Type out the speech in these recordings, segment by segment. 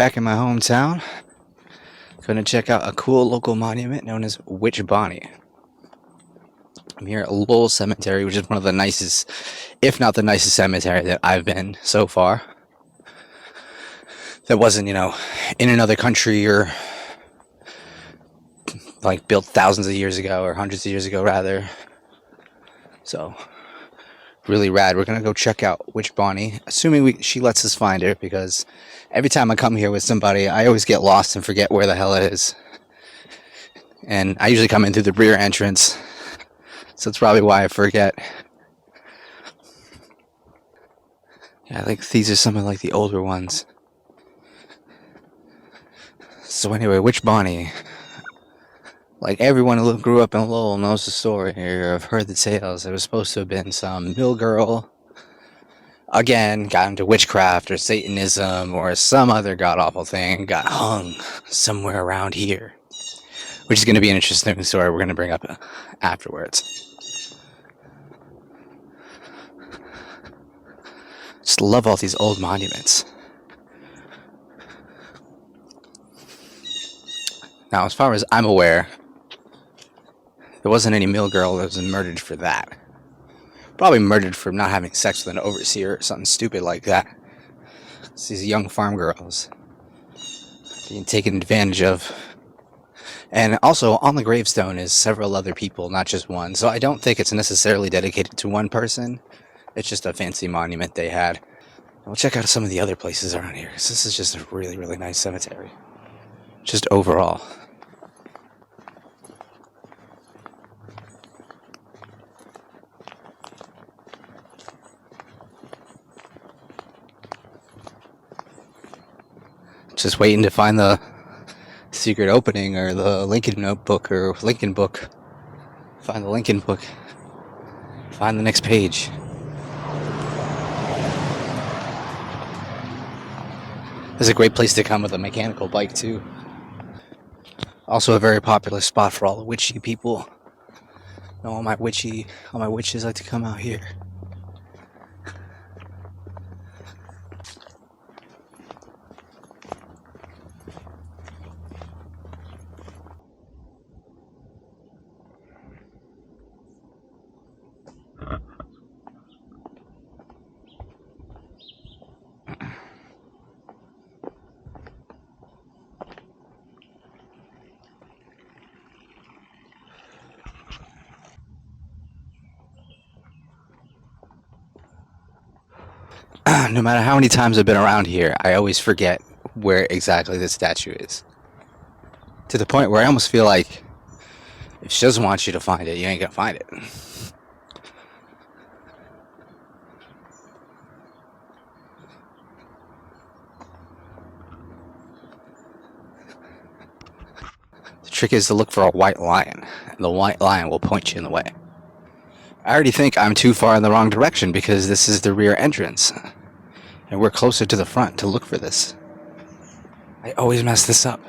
back in my hometown. Going to check out a cool local monument known as Witch Bonny. I'm here at Lowell Cemetary, which is one of the nicest, if not the nicest cemetery that I've been so far. That wasn't, in another country or like built thousands of years ago or hundreds of years ago rather. So really rad. We're gonna go check out Witch Bonny, assuming she lets us find her, because every time I come here with somebody, I always get lost and forget where the hell it is. And I usually come in through the rear entrance, so that's probably why I forget. Yeah, I think these are some of like the older ones. So anyway, Witch Bonny. Like everyone who grew up in Lowell knows the story or have heard the tales. There was supposed to have been some mill girl, again, got into witchcraft or Satanism or some other god-awful thing, got hung somewhere around here. Which is going to be an interesting story we're going to bring up afterwards. Just love all these old monuments. Now, as far as I'm aware, there wasn't any mill girl that was murdered for that. Probably murdered for not having sex with an overseer or something stupid like that. It's these young farm girls being taken advantage of. And also, on the gravestone is several other people, not just one. So I don't think it's necessarily dedicated to one person. It's just a fancy monument they had. We'll check out some of the other places around here, because this is just a really, really nice cemetery. Just overall. Just waiting to find the secret opening or the Lincoln notebook or Lincoln book. Find the Lincoln book. Find the next page. This is a great place to come with a mechanical bike too. Also a very popular spot for all the witchy people. All my witches like to come out here. No matter how many times I've been around here, I always forget where exactly the statue is. To the point where I almost feel like if she doesn't want you to find it, you ain't gonna find it. The trick is to look for a white lion, and the white lion will point you in the way. I already think I'm too far in the wrong direction because this is the rear entrance. And we're closer to the front to look for this. I always mess this up.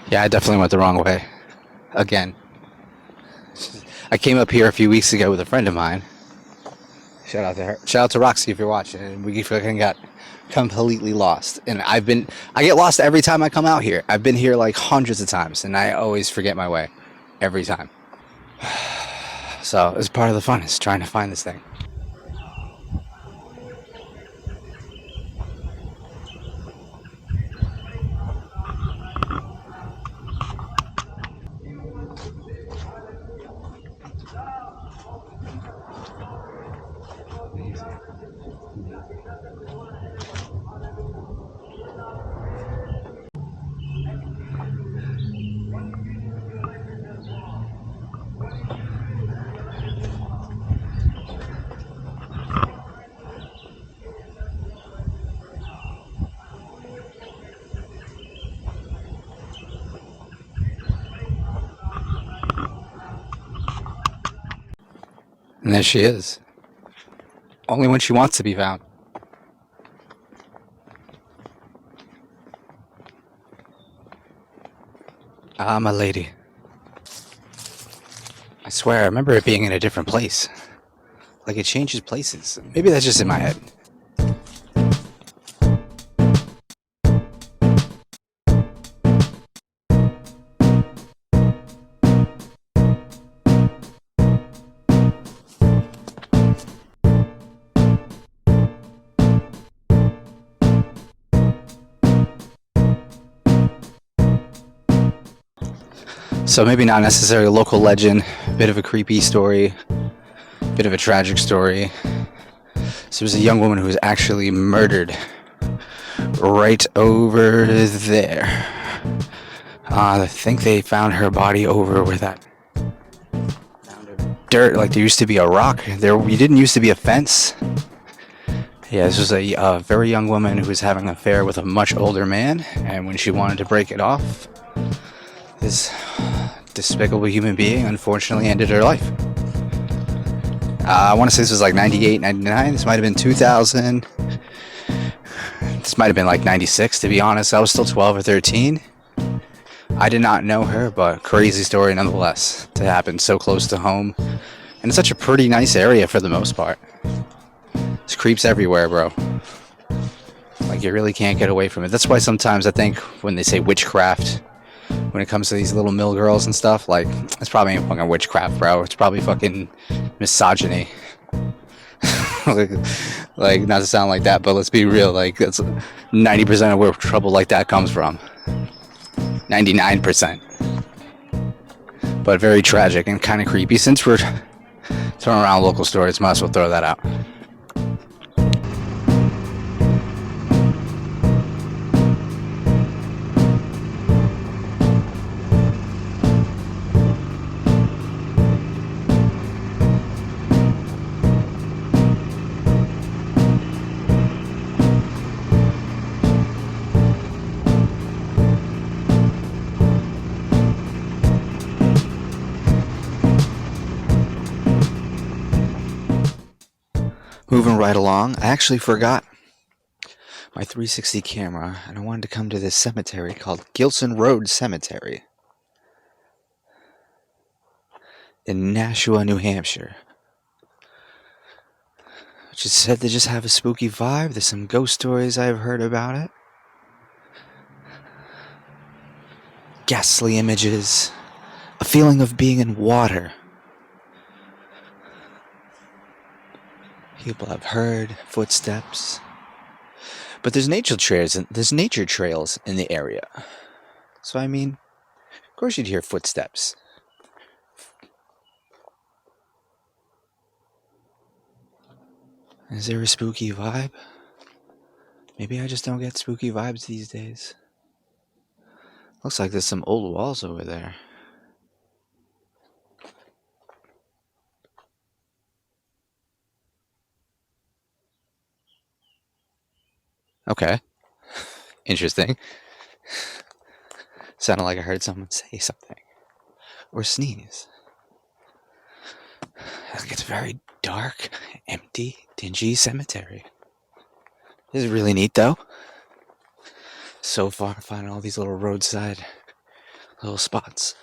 Yeah, I definitely went the wrong way. Again. I came up here a few weeks ago with a friend of mine. Shout out to her. Shout out to Roxy if you're watching. And we fucking got completely lost. And I get lost every time I come out here. I've been here like hundreds of times. And I always forget my way. Every time. So it's part of the fun, is trying to find this thing. And there she is. Only when she wants to be found. Ah, my lady. I swear, I remember it being in a different place. Like it changes places. Maybe that's just in my head. So maybe not necessarily a local legend, bit of a creepy story, bit of a tragic story. So there's a young woman who was actually murdered right over there. I think they found her body over where that dirt, like there used to be a rock. There didn't used to be a fence. Yeah, this was a very young woman who was having an affair with a much older man, and when she wanted to break it off, this despicable human being unfortunately ended her life. I want to say this was like 98, 99. This might have been 2000. This might have been like 96, to be honest. I was still 12 or 13. I did not know her, but crazy story nonetheless to happen so close to home. And it's such a pretty nice area for the most part. There's creeps everywhere, bro. Like, you really can't get away from it. That's why sometimes I think when they say witchcraft, when it comes to these little mill girls and stuff, like, it's probably ain't fucking witchcraft, bro. It's probably fucking misogyny. like, not to sound like that, but let's be real. Like, that's 90% of where trouble like that comes from. 99%. But very tragic and kind of creepy. Since we're throwing around local stories, might as well throw that out. Moving right along, I actually forgot my 360 camera, and I wanted to come to this cemetery called Gilson Road Cemetary in Nashua, New Hampshire, which is said to just have a spooky vibe. There's some ghost stories I've heard about it. Ghastly images, a feeling of being in water. People have heard footsteps, but there's nature trails in the area. So I mean, of course you'd hear footsteps. Is there a spooky vibe? Maybe I just don't get spooky vibes these days. Looks like there's some old walls over there. Okay. Interesting. Sounded like I heard someone say something. Or sneeze. It's a very dark, empty, dingy cemetery. This is really neat, though. So far, finding all these little roadside little spots.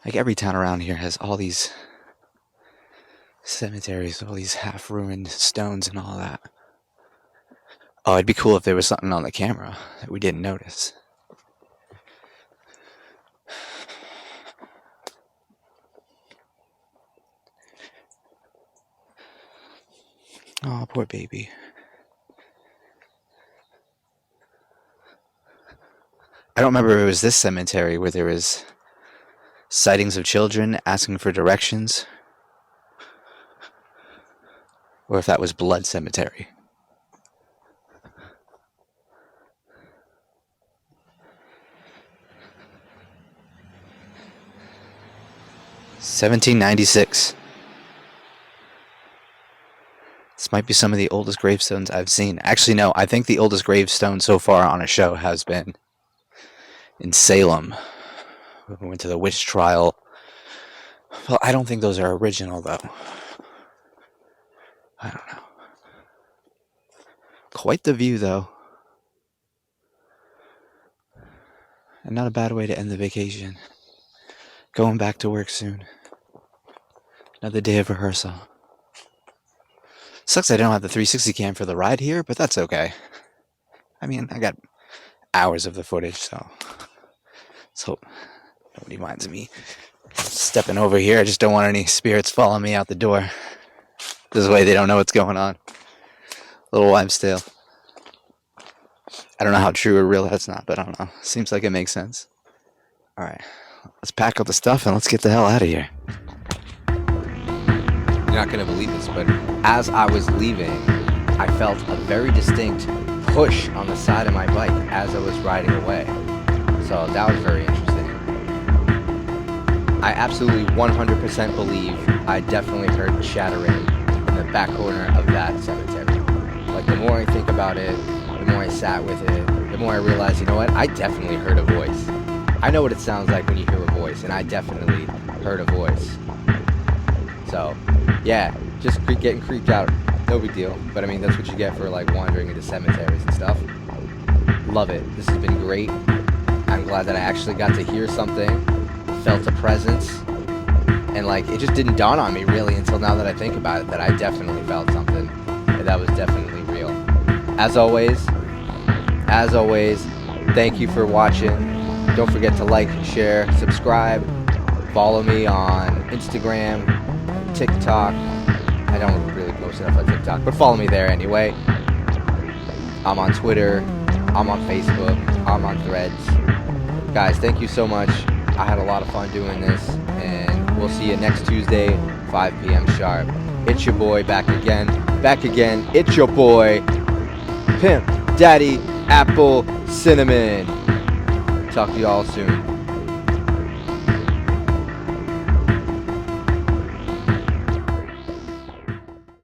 Like, every town around here has all these cemeteries, all these half-ruined stones and all that. Oh, it'd be cool if there was something on the camera that we didn't notice. Oh, poor baby. I don't remember if it was this cemetery where there was sightings of children asking for directions, or if that was Blood Cemetery. $1796. This might be some of the oldest gravestones I've seen. Actually, no, I think the oldest gravestone so far on a show has been in Salem. We went to the witch trial. Well, I don't think those are original, though. I don't know. Quite the view, though. And not a bad way to end the vacation. Going back to work soon. Another day of rehearsal. Sucks I don't have the 360 cam for the ride here, but that's okay. I mean, I got hours of the footage, so let's hope nobody minds me stepping over here. I just don't want any spirits following me out the door. This way they don't know what's going on. Little wives' tale. I don't know how true or real that's not, but I don't know. Seems like it makes sense. All right, let's pack up the stuff and let's get the hell out of here. You're not gonna believe this, but as I was leaving, I felt a very distinct push on the side of my bike as I was riding away. So that was very interesting. I absolutely 100% believe I definitely heard chattering in the back corner of that cemetery. Like, the more I think about it, the more I sat with it, the more I realized, you know what, I definitely heard a voice. I know what it sounds like when you hear a voice, and I definitely heard a voice. So, yeah, just getting creeped out, no big deal. But I mean, that's what you get for like wandering into cemeteries and stuff. Love it. This has been great. I'm glad that I actually got to hear something, felt a presence, and like, it just didn't dawn on me really until now that I think about it, that I definitely felt something, and that was definitely real. As always, thank you for watching. Don't forget to like, share, subscribe, follow me on Instagram, TikTok. I don't really post enough on TikTok, but follow me there anyway. I'm on Twitter, I'm on Facebook, I'm on Threads. Guys, thank you so much. I had a lot of fun doing this, and we'll see you next Tuesday, 5 p.m. sharp. It's your boy back again. It's your boy, Pimp Daddy Apple Cinnamon. Talk to y'all soon.